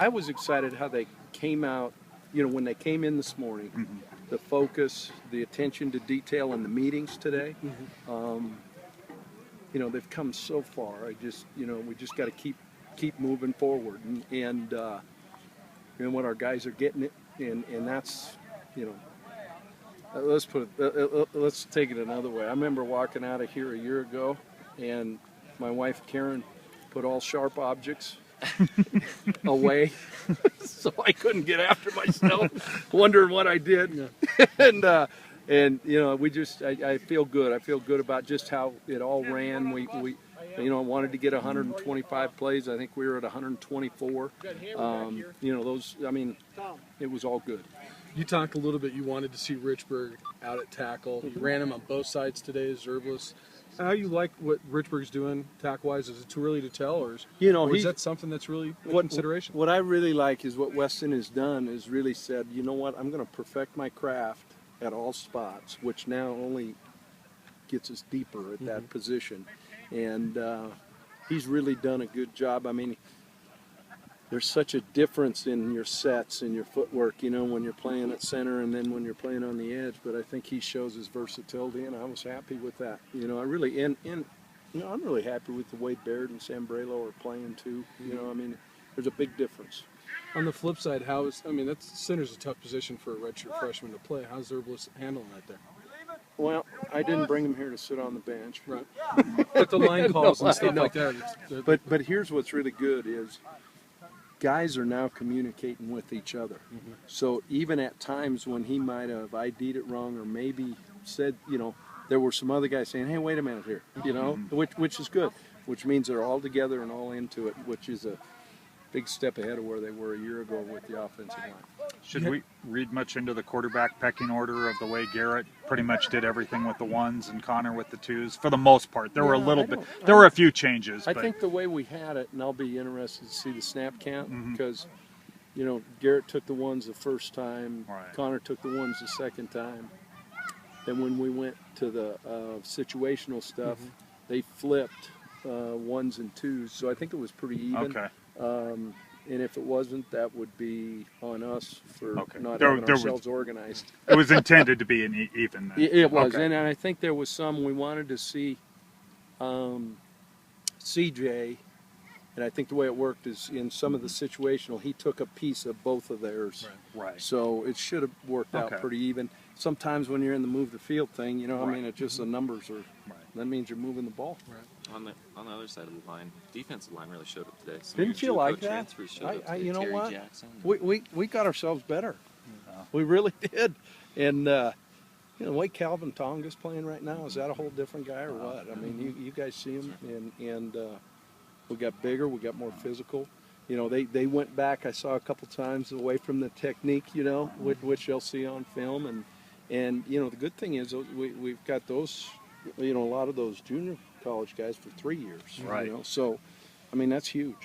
I was excited how they came out, when they came in this morning, the focus, the attention to detail in the meetings today. They've come so far. We just got to keep moving forward, and what our guys are getting it, and that's, let's take it another way. I remember walking out of here a year ago, and my wife Karen put all sharp objects away, so I couldn't get after myself, wondering what I did. Yeah. and I feel good. I feel good about just how it all ran. We wanted to get 125 plays. I think we were at 124. It was all good. You talked a little bit. You wanted to see Richburg out at tackle. You ran him on both sides today as Zerblus. How you like what Richburg's doing tackle-wise? Is it too early to tell, or is that something that's really a consideration? What I really like is what Weston has done is really said, you know what, I'm going to perfect my craft at all spots, which now only gets us deeper at that position. And he's really done a good job. I mean, there's such a difference in your sets and your footwork, when you're playing at center and then when you're playing on the edge. But I think he shows his versatility, and I was happy with that. I'm really happy with the way Baird and Sambrelo are playing too. There's a big difference. On the flip side, center's a tough position for a redshirt freshman to play. How's Zerblus handling that there? Well, I didn't bring him here to sit on the bench. Right. But the line calls and stuff like that. But here's what's really good is guys are now communicating with each other. So even at times when he might have ID'd it wrong or maybe said, there were some other guys saying, hey, wait a minute here, which is good, which means they're all together and all into it, which is a big step ahead of where they were a year ago with the offensive line. Should we read much into the quarterback pecking order of the way Garrett pretty much did everything with the ones and Connor with the twos? For the most part, there were a few changes. I think the way we had it, and I'll be interested to see the snap count because, Garrett took the ones the first time, right. Connor took the ones the second time. Then when we went to the situational stuff, they flipped ones and twos, so I think it was pretty even. Okay. And if it wasn't, that would be on us for not having ourselves organized. It was intended to be an even. Then. It was, and I think there was some we wanted to see CJ, and I think the way it worked is in some of the situational, he took a piece of both of theirs. Right. So it should have worked out pretty even. Sometimes when you're in the move the field thing, it's just the numbers are. Right. That means you're moving the ball. Right. On the other side of the line, defensive line really showed up today. Didn't you like that? You know what? Jackson. We got ourselves better. We really did. And the way Calvin Tonga's playing right now, is that a whole different guy or what? I mean, you guys see him, and we got bigger, we got more physical. They went back. I saw a couple times away from the technique, which they'll see on film, and the good thing is we've got those, a lot of those junior college guys for 3 years. Right. So, that's huge.